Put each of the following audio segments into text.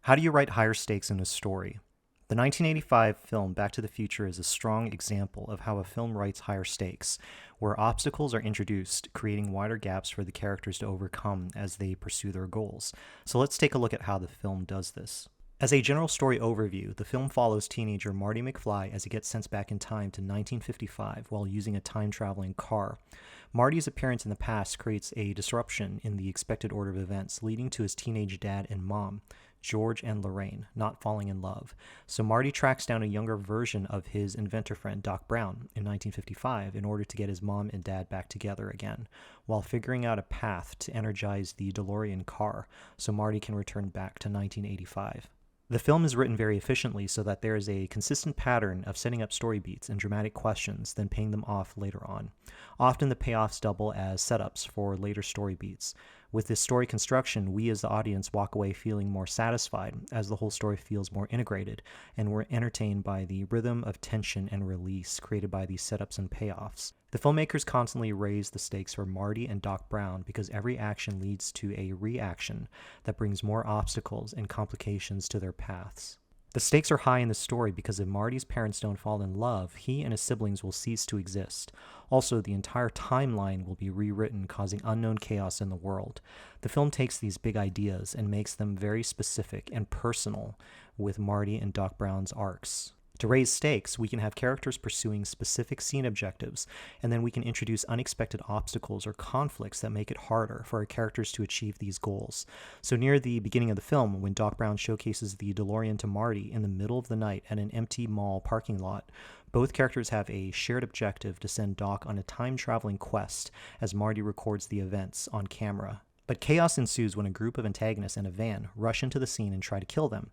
How do you write higher stakes in a story? The 1985 film Back to the Future is a strong example of how a film writes higher stakes, where obstacles are introduced, creating wider gaps for the characters to overcome as they pursue their goals. So let's take a look at how the film does this. As a general story overview, the film follows teenager Marty McFly as he gets sent back in time to 1955 while using a time-traveling car. Marty's appearance in the past creates a disruption in the expected order of events, leading to his teenage dad and mom, George and Lorraine, not falling in love. So Marty tracks down a younger version of his inventor friend Doc Brown in 1955 in order to get his mom and dad back together again, while figuring out a path to energize the DeLorean car so Marty can return back to 1985. The film is written very efficiently so that there is a consistent pattern of setting up story beats and dramatic questions, then paying them off later on. Often the payoffs double as setups for later story beats. With this story construction, we as the audience walk away feeling more satisfied as the whole story feels more integrated, and we're entertained by the rhythm of tension and release created by these setups and payoffs. The filmmakers constantly raise the stakes for Marty and Doc Brown because every action leads to a reaction that brings more obstacles and complications to their paths. The stakes are high in the story because if Marty's parents don't fall in love, he and his siblings will cease to exist. Also, the entire timeline will be rewritten, causing unknown chaos in the world. The film takes these big ideas and makes them very specific and personal with Marty and Doc Brown's arcs. To raise stakes, we can have characters pursuing specific scene objectives, and then we can introduce unexpected obstacles or conflicts that make it harder for our characters to achieve these goals. So near the beginning of the film, when Doc Brown showcases the DeLorean to Marty in the middle of the night at an empty mall parking lot, both characters have a shared objective to send Doc on a time-traveling quest as Marty records the events on camera. But chaos ensues when a group of antagonists in a van rush into the scene and try to kill them.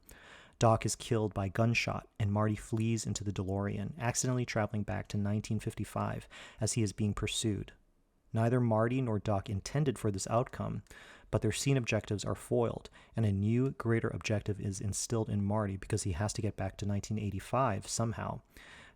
Doc is killed by gunshot, and Marty flees into the DeLorean, accidentally traveling back to 1955 as he is being pursued. Neither Marty nor Doc intended for this outcome, but their scene objectives are foiled, and a new, greater objective is instilled in Marty because he has to get back to 1985 somehow.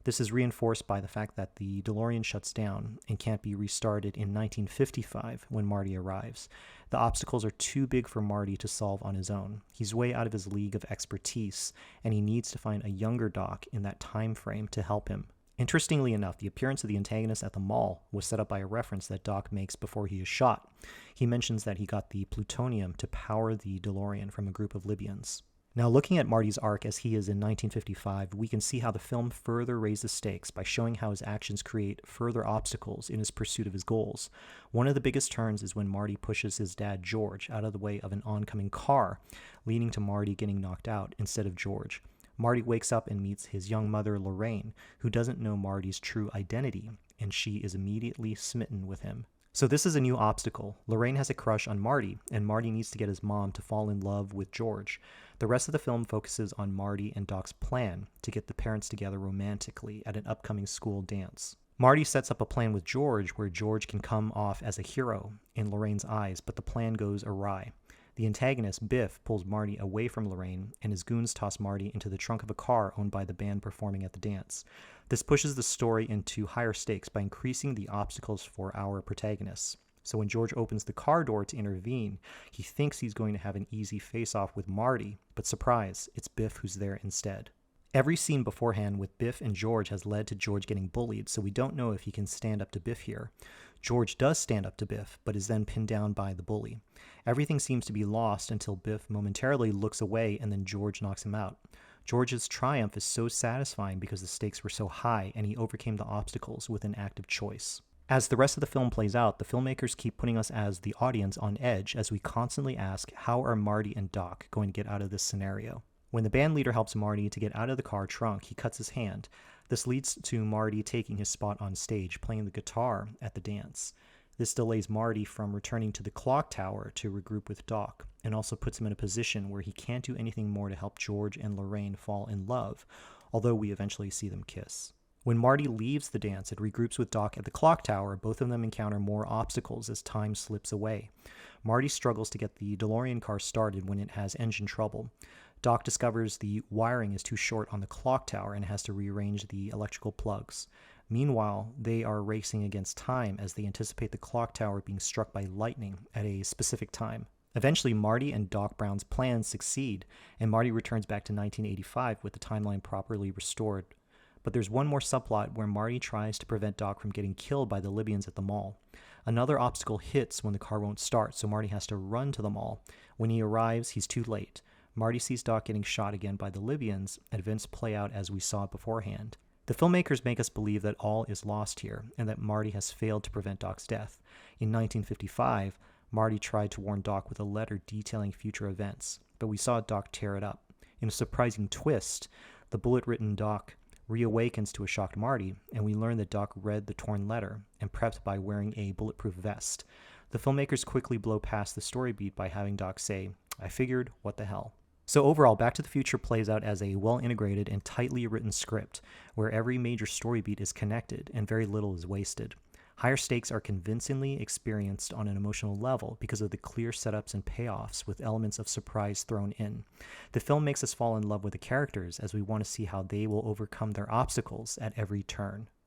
This is reinforced by the fact that the DeLorean shuts down and can't be restarted in 1955 when Marty arrives. The obstacles are too big for Marty to solve on his own. He's way out of his league of expertise, and he needs to find a younger Doc in that time frame to help him. Interestingly enough, the appearance of the antagonist at the mall was set up by a reference that Doc makes before he is shot. He mentions that he got the plutonium to power the DeLorean from a group of Libyans. Now, looking at Marty's arc as he is in 1955, we can see how the film further raises the stakes by showing how his actions create further obstacles in his pursuit of his goals. One of the biggest turns is when Marty pushes his dad, George, out of the way of an oncoming car, leading to Marty getting knocked out instead of George. Marty wakes up and meets his young mother, Lorraine, who doesn't know Marty's true identity, and she is immediately smitten with him. So this is a new obstacle. Lorraine has a crush on Marty, and Marty needs to get his mom to fall in love with George. The rest of the film focuses on Marty and Doc's plan to get the parents together romantically at an upcoming school dance. Marty sets up a plan with George where George can come off as a hero in Lorraine's eyes, but the plan goes awry. The antagonist, Biff, pulls Marty away from Lorraine, and his goons toss Marty into the trunk of a car owned by the band performing at the dance. This pushes the story into higher stakes by increasing the obstacles for our protagonists. So when George opens the car door to intervene, he thinks he's going to have an easy face-off with Marty, but surprise, it's Biff who's there instead. Every scene beforehand with Biff and George has led to George getting bullied, so we don't know if he can stand up to Biff here. George does stand up to Biff, but is then pinned down by the bully. Everything seems to be lost until Biff momentarily looks away and then George knocks him out. George's triumph is so satisfying because the stakes were so high and he overcame the obstacles with an active choice. As the rest of the film plays out, the filmmakers keep putting us as the audience on edge as we constantly ask, how are Marty and Doc going to get out of this scenario? When the band leader helps Marty to get out of the car trunk, he cuts his hand. This leads to Marty taking his spot on stage, playing the guitar at the dance. This delays Marty from returning to the clock tower to regroup with Doc, and also puts him in a position where he can't do anything more to help George and Lorraine fall in love, although we eventually see them kiss. When Marty leaves the dance and regroups with Doc at the clock tower, both of them encounter more obstacles as time slips away. Marty struggles to get the DeLorean car started when it has engine trouble. Doc discovers the wiring is too short on the clock tower and has to rearrange the electrical plugs. Meanwhile, they are racing against time as they anticipate the clock tower being struck by lightning at a specific time. Eventually, Marty and Doc Brown's plans succeed, and Marty returns back to 1985 with the timeline properly restored. But there's one more subplot where Marty tries to prevent Doc from getting killed by the Libyans at the mall. Another obstacle hits when the car won't start, so Marty has to run to the mall. When he arrives, he's too late. Marty sees Doc getting shot again by the Libyans, and events play out as we saw beforehand. The filmmakers make us believe that all is lost here, and that Marty has failed to prevent Doc's death. In 1955, Marty tried to warn Doc with a letter detailing future events, but we saw Doc tear it up. In a surprising twist, the bullet-ridden Doc reawakens to a shocked Marty, and we learn that Doc read the torn letter and prepped by wearing a bulletproof vest. The filmmakers quickly blow past the story beat by having Doc say, "I figured, what the hell?" So overall, Back to the Future plays out as a well-integrated and tightly written script, where every major story beat is connected and very little is wasted. Higher stakes are convincingly experienced on an emotional level because of the clear setups and payoffs with elements of surprise thrown in. The film makes us fall in love with the characters as we want to see how they will overcome their obstacles at every turn.